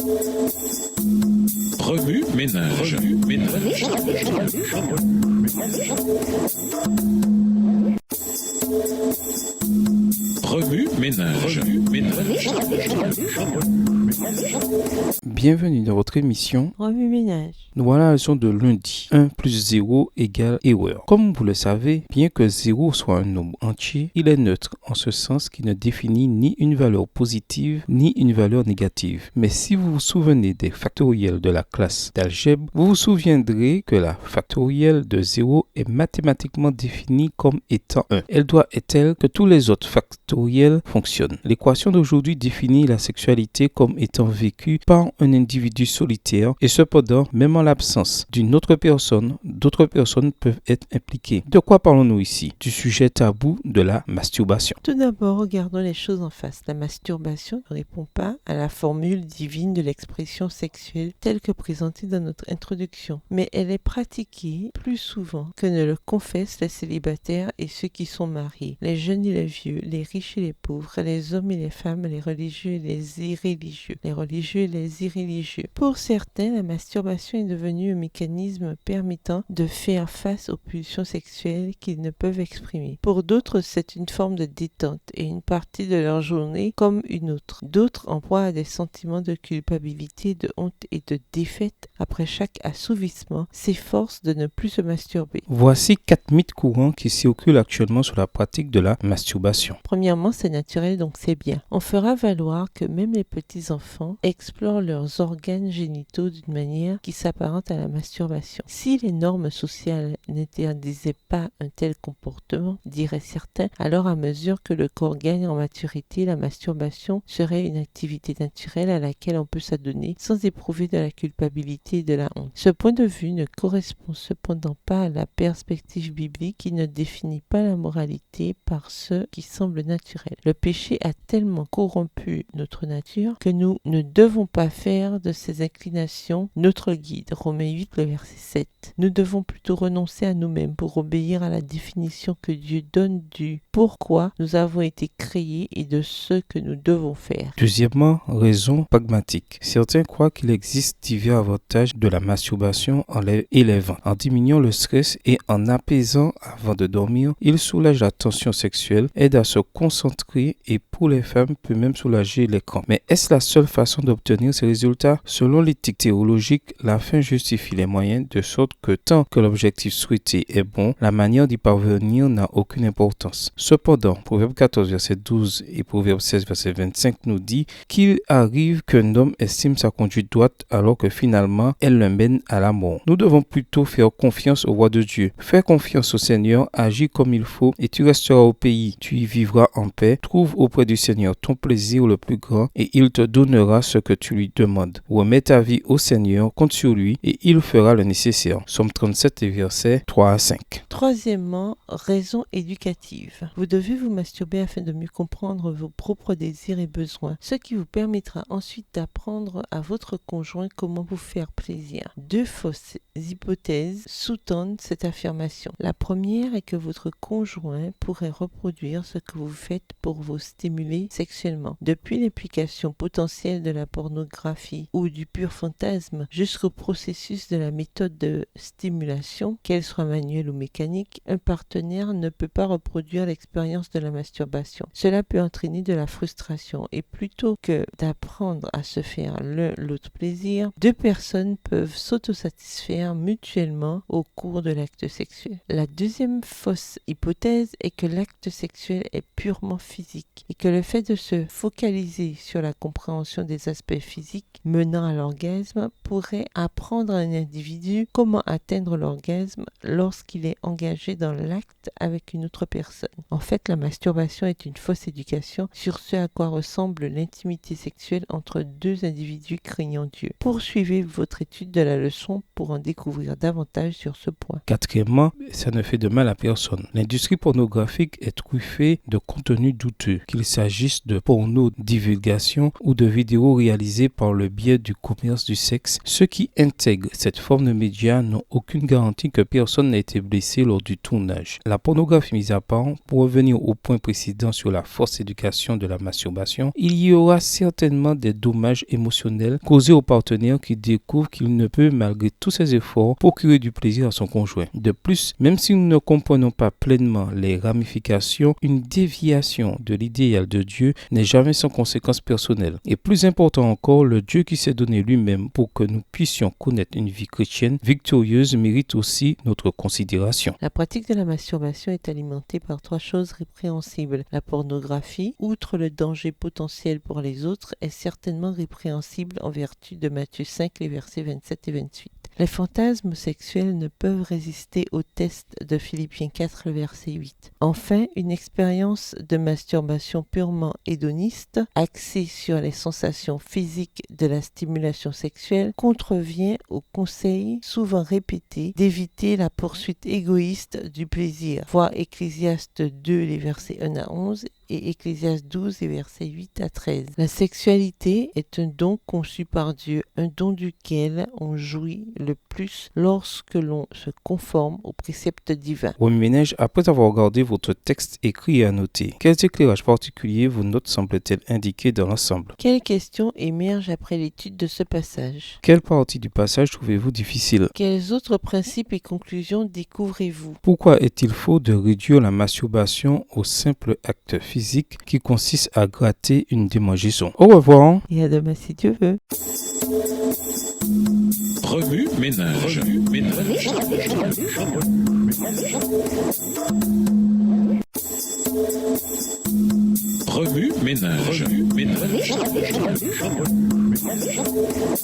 Remue ménage. Remue ménage. Bienvenue dans votre émission Remue ménage. Nous voilà à la leçon de lundi. 1 plus 0 égale erreur. Comme vous le savez, bien que 0 soit un nombre entier, il est neutre en ce sens qu'il ne définit ni une valeur positive ni une valeur négative. Mais si vous vous souvenez des factoriels de la classe d'algèbre, vous vous souviendrez que la factorielle de 0 est mathématiquement définie comme étant 1. Elle doit être telle que tous les autres factoriels fonctionnent. L'équation d'aujourd'hui définit la sexualité comme étant vécue par un individu solitaire et cependant, même en l'absence d'une autre personne, d'autres personnes peuvent être impliquées. De quoi parlons-nous ici? Du sujet tabou de la masturbation. Tout d'abord, regardons les choses en face. La masturbation ne répond pas à la formule divine de l'expression sexuelle telle que présentée dans notre introduction, mais elle est pratiquée plus souvent que ne le confessent les célibataires et ceux qui sont mariés, les jeunes et les vieux, les riches et les pauvres, les hommes et les femmes, les religieux et les irréligieux, les religieux et les irréligieux. Pour certains, la masturbation est devenue un mécanisme permettant de faire face aux pulsions sexuelles qu'ils ne peuvent exprimer. Pour d'autres, c'est une forme de détente et une partie de leur journée comme une autre. D'autres, en proie à des sentiments de culpabilité, de honte et de défaite après chaque assouvissement, s'efforcent de ne plus se masturber. Voici 4 mythes courants qui circulent actuellement sur la pratique de la masturbation. Premièrement, c'est naturel, donc c'est bien. On fera valoir que même les petits-enfants explorent leurs organes génitaux d'une manière qui s'apparente à la masturbation. Si les normes sociales n'interdisaient pas un tel comportement, diraient certains, alors à mesure que le corps gagne en maturité, la masturbation serait une activité naturelle à laquelle on peut s'adonner sans éprouver de la culpabilité et de la honte. Ce point de vue ne correspond cependant pas à la perspective biblique qui ne définit pas la moralité par ce qui semble naturel. Le péché a tellement corrompu notre nature que nous ne devons pas faire de ces inclinations notre guide. Romains 8, le verset 7. Nous devons plutôt renoncer à nous-mêmes pour obéir à la définition que Dieu donne du pourquoi nous avons été créés et de ce que nous devons faire. Deuxièmement, raison pragmatique. Certains croient qu'il existe divers avantages de la masturbation en l'élevant, en diminuant le stress et en apaisant avant de dormir. Il soulage la tension sexuelle, aide à se concentrer et pour les femmes peut même soulager les crampes. Mais est-ce la seule façon d'obtenir ces résultats? Selon l'éthique théologique, la fin justifie les moyens de sorte que tant que l'objectif souhaité est bon, la manière d'y parvenir n'a aucune importance. Cependant, Proverbe 14 verset 12 et Proverbe 16 verset 25 nous dit qu'il arrive qu'un homme estime sa conduite droite alors que finalement elle le mène à la mort. Nous devons plutôt faire confiance au roi de Dieu. Faire confiance au Seigneur, agis comme il faut et tu resteras au pays. Tu y vivras en paix. Trouve auprès du Seigneur ton plaisir le plus grand et il te donnera ce que tu lui demandes. Remets ta vie au Seigneur, compte sur lui et il fera le nécessaire. Somme 37 et versets 3 à 5. Troisièmement, raison éducative. Vous devez vous masturber afin de mieux comprendre vos propres désirs et besoins, ce qui vous permettra ensuite d'apprendre à votre conjoint comment vous faire plaisir. 2 fausses hypothèses sous-tendent cette affirmation. La première est que votre conjoint pourrait reproduire ce que vous faites pour vous stimuler sexuellement. Depuis l'implication potentielle de la pornographie ou du pur fantasme jusqu'au processus de la méthode de stimulation, qu'elle soit manuelle ou mécanique, un partenaire ne peut pas reproduire l'expérience de la masturbation. Cela peut entraîner de la frustration et plutôt que d'apprendre à se faire l'un l'autre plaisir, 2 personnes peuvent s'autosatisfaire mutuellement au cours de l'acte sexuel. La deuxième fausse hypothèse est que l'acte sexuel est purement physique et que le fait de se focaliser sur la compréhension des aspects physiques menant à l'orgasme pourrait apprendre à un individu comment atteindre l'orgasme lorsqu'il est engagé dans l'acte avec une autre personne. En fait, la masturbation est une fausse éducation sur ce à quoi ressemble l'intimité sexuelle entre 2 individus craignant Dieu. Poursuivez votre étude de la leçon pour en découvrir découvrir davantage sur ce point. Quatrièmement, ça ne fait de mal à personne. L'industrie pornographique est truffée de contenus douteux, qu'il s'agisse de porno-divulgation ou de vidéos réalisées par le biais du commerce du sexe. Ceux qui intègrent cette forme de médias n'ont aucune garantie que personne n'a été blessé lors du tournage. La pornographie mise à part, pour revenir au point précédent sur la fausse éducation de la masturbation, il y aura certainement des dommages émotionnels causés au partenaire qui découvre qu'il ne peut, malgré tous ses efforts, procurer du plaisir à son conjoint. De plus, même si nous ne comprenons pas pleinement les ramifications, une déviation de l'idéal de Dieu n'est jamais sans conséquences personnelles. Et plus important encore, le Dieu qui s'est donné lui-même pour que nous puissions connaître une vie chrétienne victorieuse mérite aussi notre considération. La pratique de la masturbation est alimentée par 3 choses répréhensibles. La pornographie, outre le danger potentiel pour les autres, est certainement répréhensible en vertu de Matthieu 5, les versets 27 et 28. Les fantasmes sexuels ne peuvent résister au test de Philippiens 4, le verset 8. Enfin, une expérience de masturbation purement hédoniste, axée sur les sensations physiques de la stimulation sexuelle, contrevient au conseil souvent répété d'éviter la poursuite égoïste du plaisir. Voir Ecclésiaste 2, les versets 1 à 11 et Ecclésiaste 12, les versets 8 à 13. La sexualité est un don conçu par Dieu, un don duquel on jouit le plus lorsque l'on se conforme aux préceptes divins. Remue Ménage, après avoir regardé votre texte écrit et annoté, quels éclairages particuliers vos notes semblent-elles indiquer dans l'ensemble? Quelles questions émergent après l'étude de ce passage? Quelle partie du passage trouvez-vous difficile? Quels autres principes et conclusions découvrez-vous? Pourquoi est-il faux de réduire la masturbation au simple acte physique qui consiste à gratter une démangeaison? Au revoir. Et à demain si Dieu veut. Remue ménage. Remue ménage.